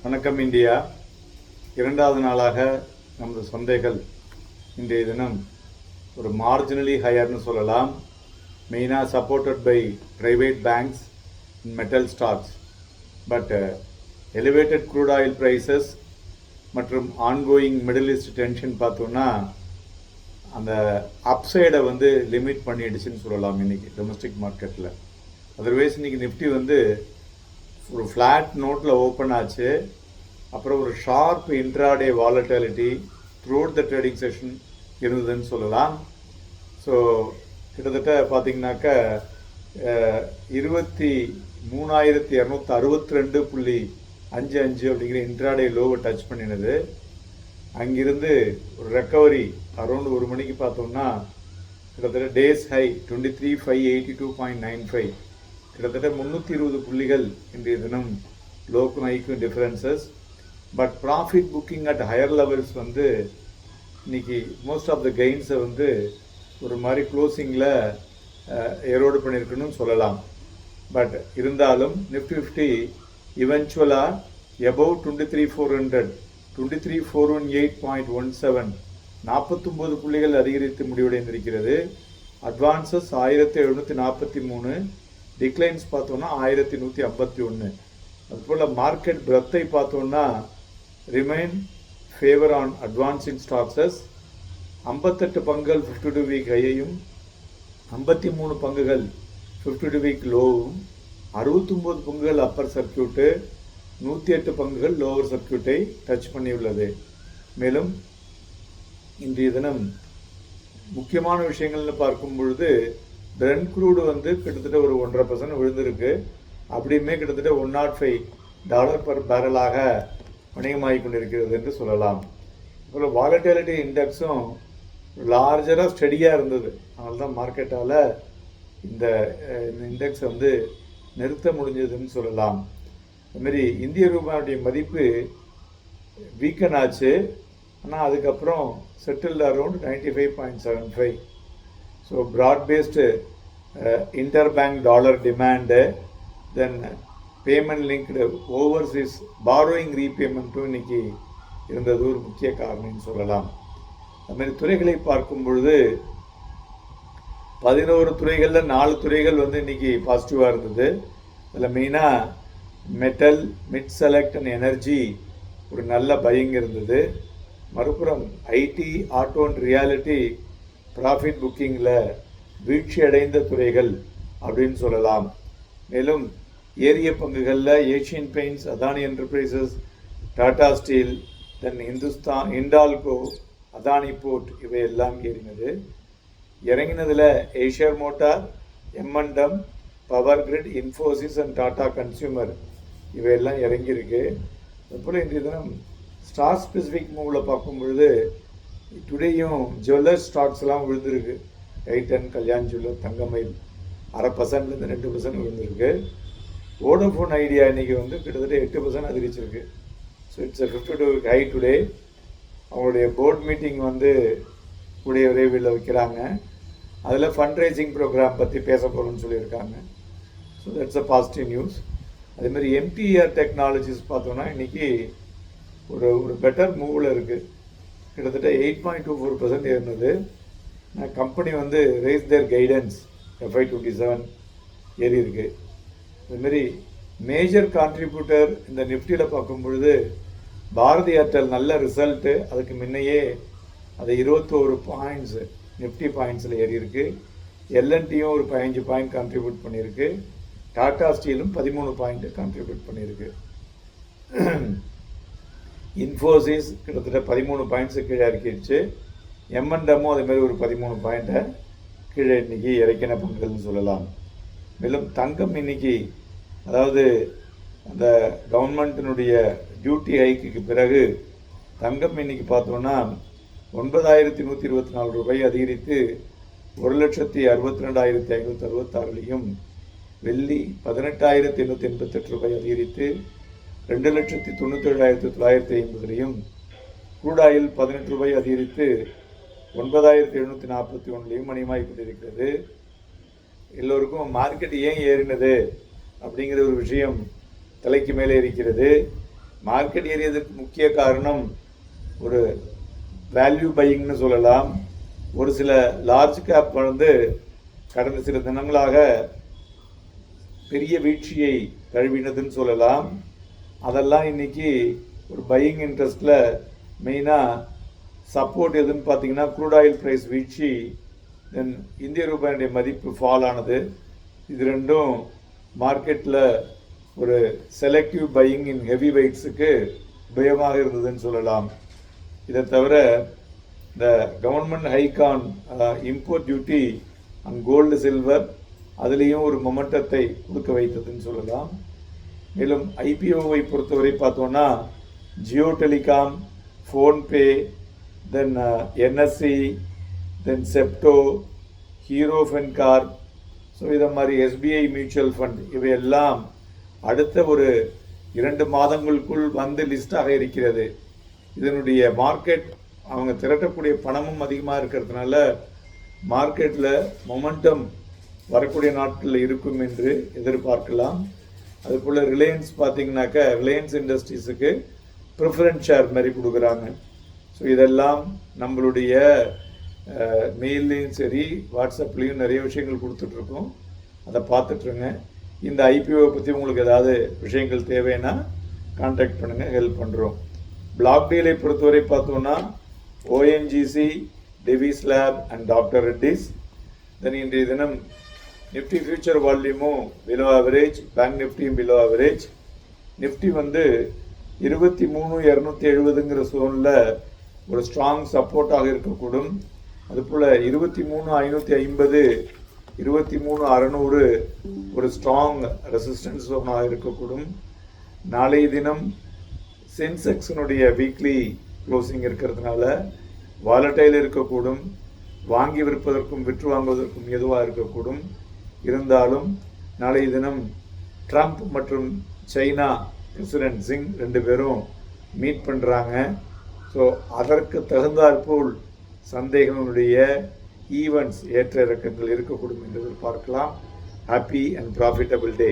வணக்கம் இந்தியா. இரண்டாவது நாளாக நமது சந்தைகள் இன்றைய தினம் ஒரு மார்ஜினலி ஹையர்னு சொல்லலாம். மெயினாக supported by private banks in metal stocks. But elevated crude oil prices மற்றும் ஆன்கோயிங் மிடில் ஈஸ்ட் டென்ஷன் பார்த்தோன்னா அந்த அப்சைடை லிமிட் பண்ணிடுச்சுன்னு சொல்லலாம் இன்றைக்கி டொமஸ்டிக் மார்க்கெட்டில். அதர்வைஸ் இன்றைக்கி நிஃப்டி ஒரு ஃப்ளாட் நோட்டில் ஓப்பன் ஆச்சு. அப்புறம் ஒரு ஷார்ப் இன்ட்ராடே வாலட்டிலிட்டி த்ரூஅவுட் த ட்ரேடிங் செஷன் இருந்ததுன்னு சொல்லலாம். ஸோ கிட்டத்தட்ட பார்த்திங்கனாக்க 23,262.55 அப்படிங்கிற இன்ட்ராடே லோவை டச் பண்ணினது. அங்கிருந்து ஒரு ரெக்கவரி அரௌண்ட் ஒரு மணிக்கு பார்த்தோம்னா கிட்டத்தட்ட டேஸ் ஹை 23,582.95, கிட்டத்தட்ட 320 புள்ளிகள் இன்றைய தினம் லோக்கும் ஹைக்கும் differences. But profit booking at higher levels இன்னைக்கு மோஸ்ட் ஆஃப் த கெயின்ஸை ஒரு மாதிரி க்ளோசிங்கில் எரோடு பண்ணியிருக்குன்னு சொல்லலாம். பட் இருந்தாலும் நிஃப்டி 50 இவென்ச்சுவலாக எபவ் 23,400 23,418.17 49 புள்ளிகள் அதிகரித்து முடிவடைந்திருக்கிறது. அட்வான்சஸ் 1,743, டிக்ளைன்ஸ் பார்த்தோன்னா 1,151. அதுபோல் மார்க்கெட் பிரெத்தை பார்த்தோன்னா ரிமைன் ஃபேவர் ஆன் அட்வான்சிங் ஸ்டாக்ஸஸ். 58 பங்குகள் 52 வீக் ஹையையும் 53 பங்குகள் 52 வீக் லோவும் 69 பங்குகள் அப்பர் சர்க்கியூட்டு 108 பங்குகள் லோவர் சர்க்கியூட்டை டச் பண்ணியுள்ளது. மேலும் இன்றைய தினம் முக்கியமான விஷயங்கள்னு பார்க்கும் பொழுது பிரெண்ட் க்ரூடு கிட்டத்தட்ட ஒரு 1.5% விழுந்திருக்கு. அப்படியுமே கிட்டத்தட்ட $105 பர் பேரலாக வணிகமாகி கொண்டிருக்கிறது என்று சொல்லலாம். இப்போ வாலட்டிலிட்டி இண்டெக்ஸும் லார்ஜராக ஸ்டடியாக இருந்தது. அதனால தான் மார்க்கெட்டால் இந்த இண்டெக்ஸ் நிறுத்த முடிஞ்சதுன்னு சொல்லலாம். அதுமாரி இந்திய ரூபாயுடைய மதிப்பு வீக்கன் ஆச்சு. ஆனால் அதுக்கப்புறம் settled around 95.75. So broad based interbank dollar demand, then payment linked overseas borrowing ரீபேமெண்ட்டும் இன்றைக்கி இருந்தது ஒரு முக்கிய காரணம்னு சொல்லலாம். அதுமாதிரி துறைகளை பார்க்கும் பொழுது 11 துறைகளில் 4 துறைகள் இன்றைக்கி பாசிட்டிவாக இருந்தது. அதில் மெயினாக metal, mid select and energy ஒரு நல்ல பையிங் இருந்தது. மறுபுறம் IT, auto and reality profit புக்கிங்கில் வீழ்ச்சி அடைந்த துறைகள் அப்படின்னு சொல்லலாம். மேலும் ஏரிய பங்குகளில் Asian Paints, Adani Enterprises, Tata Steel, then Hindalco, Adani Port இவையெல்லாம் ஏறினது. இறங்கினதில் Eicher Motor, M and M, Power Grid, Infosys and Tata Consumer இவையெல்லாம் இறங்கியிருக்கு. அதுபோல் இன்றைய தினம் ஸ்டாக் ஸ்பெசிஃபிக் மூவில் பார்க்கும் பொழுது டுடேயும் ஜுவல்லர்ஸ் ஸ்டாக்ஸ்லாம் விழுந்திருக்கு. டைட்டன், கல்யாண் ஜுவல்லர், தங்கமயில் 0.5%லேருந்து 2% விழுந்திருக்கு. வோடஃபோன் ஐடியா இன்றைக்கி கிட்டத்தட்ட 8% அதிகரிச்சிருக்கு. So it's 52 week high today. அவங்களுடைய போர்ட் மீட்டிங் கூடிய விரைவில் வைக்கிறாங்க. அதில் ஃபண்ட் ரைசிங் ப்ரோக்ராம் பற்றி பேச போகிறோம்னு சொல்லியிருக்காங்க. So that's a positive news. அதேமாதிரி எம்டிஆர் டெக்னாலஜிஸ் பார்த்தோன்னா இன்றைக்கி ஒரு பெட்டர் மூவில் இருக்குது. கிட்டத்தட்ட 8.24% இருந்தது. கம்பெனி ரேஸ் தேர் கைடன்ஸ் FY 27 ஏறி இருக்கு. அதுமாரி மேஜர் கான்ட்ரிபியூட்டர் இந்த நிஃப்டியில் பார்க்கும் பொழுது பாரதி ஏர்டெல் நல்ல ரிசல்ட்டு. அதுக்கு முன்னையே அது 21 பாயிண்ட்ஸ் நிஃப்டி பாயிண்ட்ஸில் ஏறி இருக்கு. எல்என்டியும் ஒரு 15 பாயிண்ட் கான்ட்ரிபியூட் பண்ணியிருக்கு. டாடா ஸ்டீலும் 13 பாயிண்ட் கான்ட்ரிபியூட் பண்ணியிருக்கு. இன்ஃபோசிஸ் கிட்டத்தட்ட 13 பாயிண்ட்ஸு கீழே இறக்கிடுச்சு. எம்என்டமும் அதேமாதிரி ஒரு 13 பாயிண்ட்டை கீழே இன்றைக்கி இறக்கின பங்குகள்னு சொல்லலாம். மேலும் தங்கம் இன்னைக்கு, அதாவது அந்த கவர்மெண்ட்டினுடைய டியூட்டி ஹைக்கு பிறகு தங்கம் இன்னைக்கு பார்த்தோன்னா 9,124 ரூபாய் அதிகரித்து 1,62,566 வெள்ளி 18,888 ரூபாய் அதிகரித்து 2,97,950 க்ரூட் ஆயில் 18 ரூபாய் அதிகரித்து 9,741 மணியமாகி கொண்டிருக்கிறது. எல்லோருக்கும் மார்க்கெட் ஏன் ஏறினது அப்படிங்கிற ஒரு விஷயம் தலைக்கு மேலே இருக்கிறது. மார்க்கெட் ஏறியதற்கு முக்கிய காரணம் ஒரு வேல்யூ பையிங்னு சொல்லலாம். ஒரு சில லார்ஜ் கேப் வந்து கடந்த சில தினங்களாக பெரிய வீழ்ச்சியை தழுவினதுன்னு சொல்லலாம். அதெல்லாம் இன்னைக்கு ஒரு பையிங் இன்ட்ரெஸ்டில் மெயினாக சப்போர்ட் எதுன்னு பார்த்தீங்கன்னா க்ரூட் ஆயில் ப்ரைஸ் வீழ்ச்சி, தென் இந்திய ரூபாயுடைய மதிப்பு ஃபால் ஆனது. இது ரெண்டும் மார்க்கெட்டில் ஒரு செலக்டிவ் பையிங் இன் ஹெவி வெயிட்ஸுக்கு உபயோகமாக இருந்ததுன்னு சொல்லலாம். இதை தவிர இந்த government hike on import duty on gold silver அதுலேயும் ஒரு மொமெண்டத்தை கொடுக்க வைத்ததுன்னு சொல்லலாம். மேலும் ஐபிஓவை பொறுத்தவரை பார்த்தோன்னா ஜியோ டெலிகாம், ஃபோன்பே, தென் என்எஸ்சி, தென் செப்டோ, ஹீரோ ஃபென்கார், ஸோ இதை மாதிரி எஸ்பிஐ மியூச்சுவல் ஃபண்ட் இவையெல்லாம் அடுத்த ஒரு 2 மாதங்களுக்குள் வந்து லிஸ்டாக இருக்கிறது. இதனுடைய மார்க்கெட் அவங்க திரட்டக்கூடிய பணமும் அதிகமாக இருக்கிறதுனால மார்க்கெட்டில் மொமெண்டம் வரக்கூடிய நாட்களில் இருக்கும் என்று எதிர்பார்க்கலாம். அதுபோல் ரிலையன்ஸ் பார்த்தீங்கன்னாக்கா ரிலையன்ஸ் இண்டஸ்ட்ரீஸுக்கு ப்ரிஃபரன்ஸ் ஷேர் மாதிரி கொடுக்குறாங்க. ஸோ இதெல்லாம் நம்மளுடைய மெயில்லையும் சரி வாட்ஸ்அப்லேயும் நிறைய விஷயங்கள் கொடுத்துட்ருக்கோம், அதை பார்த்துட்ருங்க. இந்த ஐபிஓவை பற்றி உங்களுக்கு ஏதாவது விஷயங்கள் தேவைன்னா கான்டாக்ட் பண்ணுங்கள், ஹெல்ப் பண்ணுறோம். பிளாக் டீலை பொறுத்தவரை பார்த்தோன்னா ONGC, Divi's Lab and doctor Reddy's. Then இன்றைய தினம் நிஃப்டி ஃபியூச்சர் வால்யூமும் பிலோ ஆவரேஜ், பேங்க் நிஃப்டியும் பிலோ ஆவரேஜ். நிஃப்டி வந்து 23,270ங்கிற சோனில் ஒரு ஸ்ட்ராங் சப்போர்ட்டாக இருக்கக்கூடும். அதுபோல் 23,550, 23,600 ஒரு ஸ்ட்ராங் ரெசிஸ்டன்ஸ் ஜோனாக இருக்கக்கூடும். நாளைய தினம் சென்செக்ஸினுடைய வீக்லி க்ளோசிங் இருக்கிறதுனால வாலட்டைல் இருக்கக்கூடும், வாங்கி விற்பதற்கும் விற்று வாங்குவதற்கும் எதுவாக இருக்கக்கூடும். இருந்தாலும் நாளைய தினம் ட்ரம்ப் மற்றும் சைனா பிரசிடென்ட் சிங் 2 பேரும் மீட் பண்ணுறாங்க. ஸோ அதற்கு தகுந்தாற்போல் சந்தைகளுடைய ஈவெண்ட்ஸ் ஏற்ற இறக்கங்கள் இருக்கக்கூடும் என்று எதிர்பார்க்கலாம். Happy and profitable day.